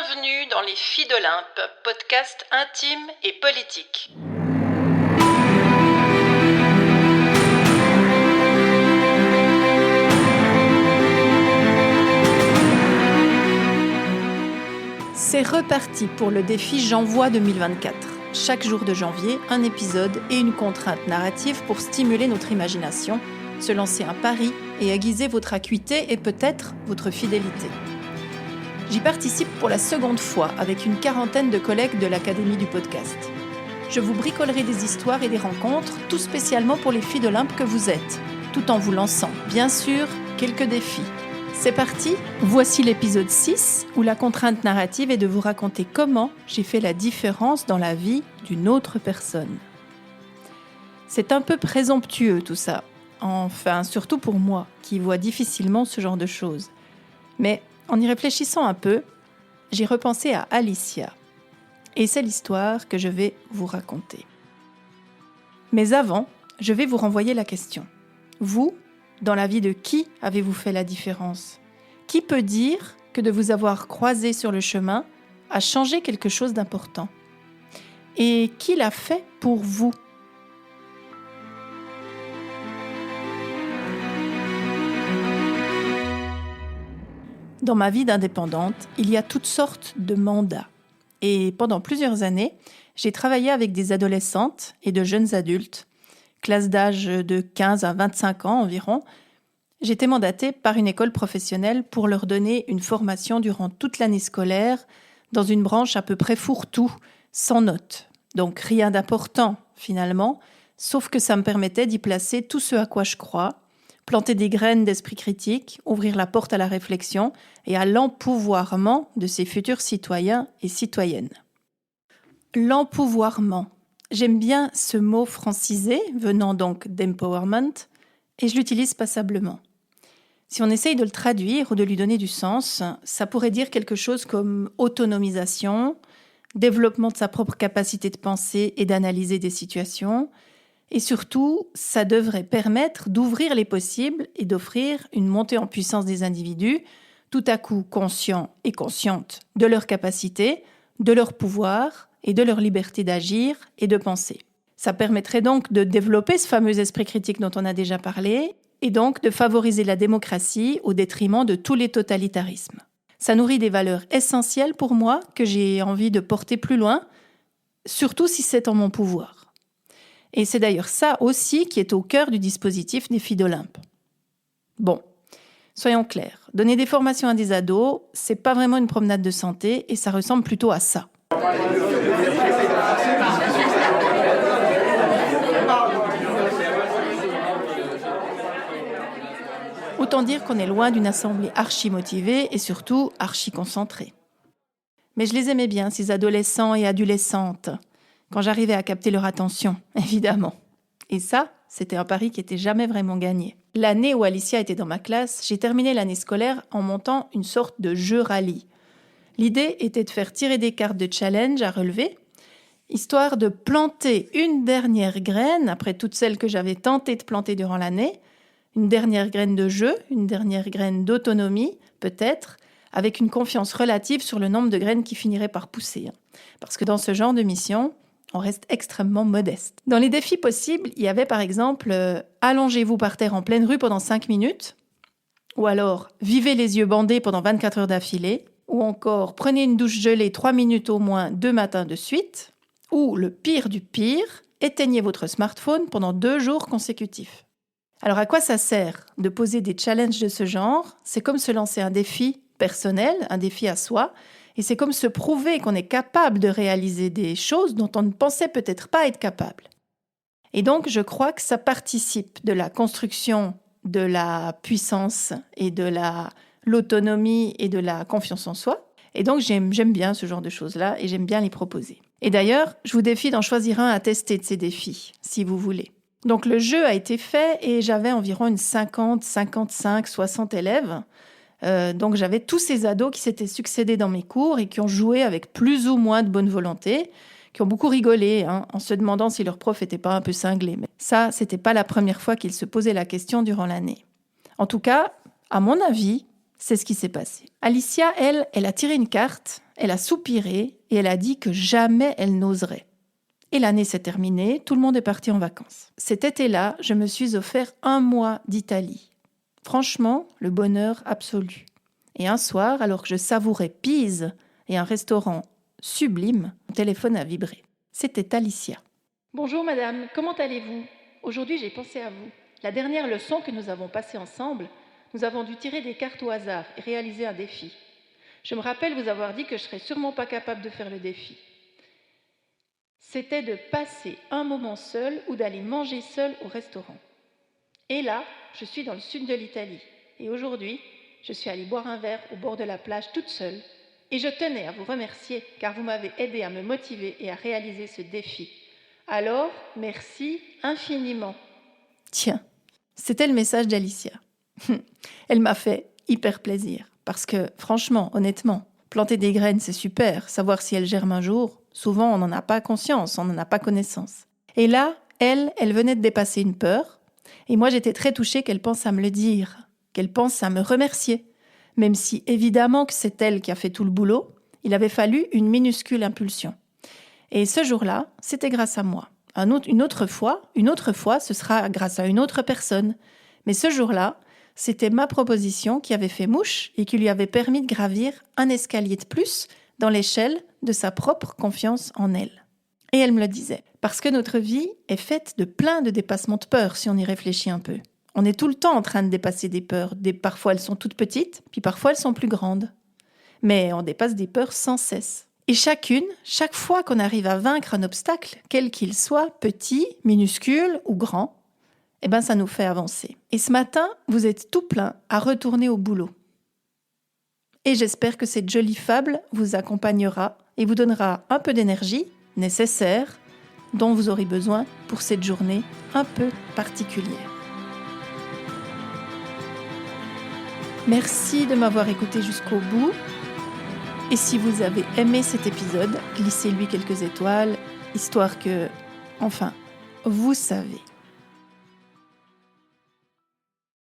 Bienvenue dans Les Filles d'Olympe, podcast intime et politique. C'est reparti pour le défi J'envoie 2024. Chaque jour de janvier, un épisode et une contrainte narrative pour stimuler notre imagination, se lancer un pari et aiguiser votre acuité et peut-être votre fidélité. J'y participe pour la seconde fois avec une quarantaine de collègues de l'Académie du podcast. Je vous bricolerai des histoires et des rencontres, tout spécialement pour les filles d'Olympe que vous êtes, tout en vous lançant, bien sûr, quelques défis. C'est parti, voici l'épisode 6 où la contrainte narrative est de vous raconter comment j'ai fait la différence dans la vie d'une autre personne. C'est un peu présomptueux tout ça, enfin surtout pour moi qui vois difficilement ce genre de choses. Mais en y réfléchissant un peu, j'ai repensé à Alicia. Et c'est l'histoire que je vais vous raconter. Mais avant, je vais vous renvoyer la question. Vous, dans la vie de qui avez-vous fait la différence ? Qui peut dire que de vous avoir croisé sur le chemin a changé quelque chose d'important ? Et qui l'a fait pour vous ? Dans ma vie d'indépendante, il y a toutes sortes de mandats. Et pendant plusieurs années, j'ai travaillé avec des adolescentes et de jeunes adultes, classe d'âge de 15 à 25 ans environ. J'étais mandatée par une école professionnelle pour leur donner une formation durant toute l'année scolaire dans une branche à peu près fourre-tout, sans notes. Donc rien d'important finalement, sauf que ça me permettait d'y placer tout ce à quoi je crois, planter des graines d'esprit critique, ouvrir la porte à la réflexion et à l'empouvoirment de ces futurs citoyens et citoyennes. L'empouvoirment. J'aime bien ce mot francisé, venant donc d'empowerment, et je l'utilise passablement. Si on essaye de le traduire ou de lui donner du sens, ça pourrait dire quelque chose comme autonomisation, développement de sa propre capacité de penser et d'analyser des situations, et surtout, ça devrait permettre d'ouvrir les possibles et d'offrir une montée en puissance des individus, tout à coup conscients et conscientes de leurs capacités, de leur pouvoir et de leur liberté d'agir et de penser. Ça permettrait donc de développer ce fameux esprit critique dont on a déjà parlé et donc de favoriser la démocratie au détriment de tous les totalitarismes. Ça nourrit des valeurs essentielles pour moi que j'ai envie de porter plus loin, surtout si c'est en mon pouvoir. Et c'est d'ailleurs ça aussi qui est au cœur du dispositif des Filles d'Olympe. Bon, soyons clairs, donner des formations à des ados, c'est pas vraiment une promenade de santé et ça ressemble plutôt à ça. Autant dire qu'on est loin d'une assemblée archi-motivée et surtout archi-concentrée. Mais je les aimais bien, ces adolescents et adolescentes, quand j'arrivais à capter leur attention, évidemment. Et ça, c'était un pari qui n'était jamais vraiment gagné. L'année où Alicia était dans ma classe, j'ai terminé l'année scolaire en montant une sorte de jeu rallye. L'idée était de faire tirer des cartes de challenge à relever, histoire de planter une dernière graine, après toutes celles que j'avais tenté de planter durant l'année, une dernière graine de jeu, une dernière graine d'autonomie, peut-être, avec une confiance relative sur le nombre de graines qui finiraient par pousser. Parce que dans ce genre de mission, on reste extrêmement modeste. Dans les défis possibles, il y avait par exemple « Allongez-vous par terre en pleine rue pendant 5 minutes » ou alors « Vivez les yeux bandés pendant 24 heures d'affilée » ou encore « Prenez une douche gelée 3 minutes au moins 2 matins de suite » ou le pire du pire, « Éteignez votre smartphone pendant 2 jours consécutifs ». Alors à quoi ça sert de poser des challenges de ce genre ? C'est comme se lancer un défi personnel, un défi à soi, et c'est comme se prouver qu'on est capable de réaliser des choses dont on ne pensait peut-être pas être capable. Et donc, je crois que ça participe de la construction de la puissance et de l'autonomie et de la confiance en soi. Et donc, j'aime bien ce genre de choses-là et j'aime bien les proposer. Et d'ailleurs, je vous défie d'en choisir un à tester de ces défis, si vous voulez. Donc, le jeu a été fait et j'avais environ une 50, 55, 60 élèves. Donc j'avais tous ces ados qui s'étaient succédés dans mes cours et qui ont joué avec plus ou moins de bonne volonté, qui ont beaucoup rigolé en se demandant si leur prof n'était pas un peu cinglé. Mais ça, c'était pas la première fois qu'ils se posaient la question durant l'année. En tout cas, à mon avis, C'est ce qui s'est passé. Alicia, elle a tiré une carte, elle a soupiré et elle a dit que jamais elle n'oserait. Et l'année s'est terminée, tout le monde est parti en vacances. Cet été-là, je me suis offert 1 mois d'Italie. Franchement, le bonheur absolu. Et un soir, alors que je savourais Pise et un restaurant sublime, mon téléphone a vibré. C'était Alicia. Bonjour madame, comment allez-vous ? Aujourd'hui, j'ai pensé à vous. La dernière leçon que nous avons passée ensemble, nous avons dû tirer des cartes au hasard et réaliser un défi. Je me rappelle vous avoir dit que je ne serais sûrement pas capable de faire le défi. C'était de passer un moment seul ou d'aller manger seul au restaurant. Et là, je suis dans le sud de l'Italie. Et aujourd'hui, je suis allée boire un verre au bord de la plage toute seule. Et je tenais à vous remercier car vous m'avez aidé à me motiver et à réaliser ce défi. Alors, merci infiniment. Tiens, c'était le message d'Alicia. Elle m'a fait hyper plaisir. Parce que, franchement, honnêtement, planter des graines, c'est super. Savoir si elles germent un jour, souvent, on n'en a pas conscience, on n'en a pas connaissance. Et là, elle venait de dépasser une peur. Et moi, j'étais très touchée qu'elle pense à me le dire, qu'elle pense à me remercier. Même si, évidemment, que c'est elle qui a fait tout le boulot, il avait fallu une minuscule impulsion. Et ce jour-là, c'était grâce à moi. Une autre fois, ce sera grâce à une autre personne. Mais ce jour-là, c'était ma proposition qui avait fait mouche et qui lui avait permis de gravir un escalier de plus dans l'échelle de sa propre confiance en elle. Et elle me le disait, parce que notre vie est faite de plein de dépassements de peur si on y réfléchit un peu. On est tout le temps en train de dépasser des peurs. Parfois elles sont toutes petites, puis parfois elles sont plus grandes. Mais on dépasse des peurs sans cesse. Et chaque fois qu'on arrive à vaincre un obstacle, quel qu'il soit, petit, minuscule ou grand, ça nous fait avancer. Et ce matin, vous êtes tout plein à retourner au boulot. Et j'espère que cette jolie fable vous accompagnera et vous donnera un peu d'énergie nécessaire dont vous aurez besoin pour cette journée un peu particulière. Merci de m'avoir écouté jusqu'au bout. Et si vous avez aimé cet épisode, glissez-lui quelques étoiles, histoire que, vous savez.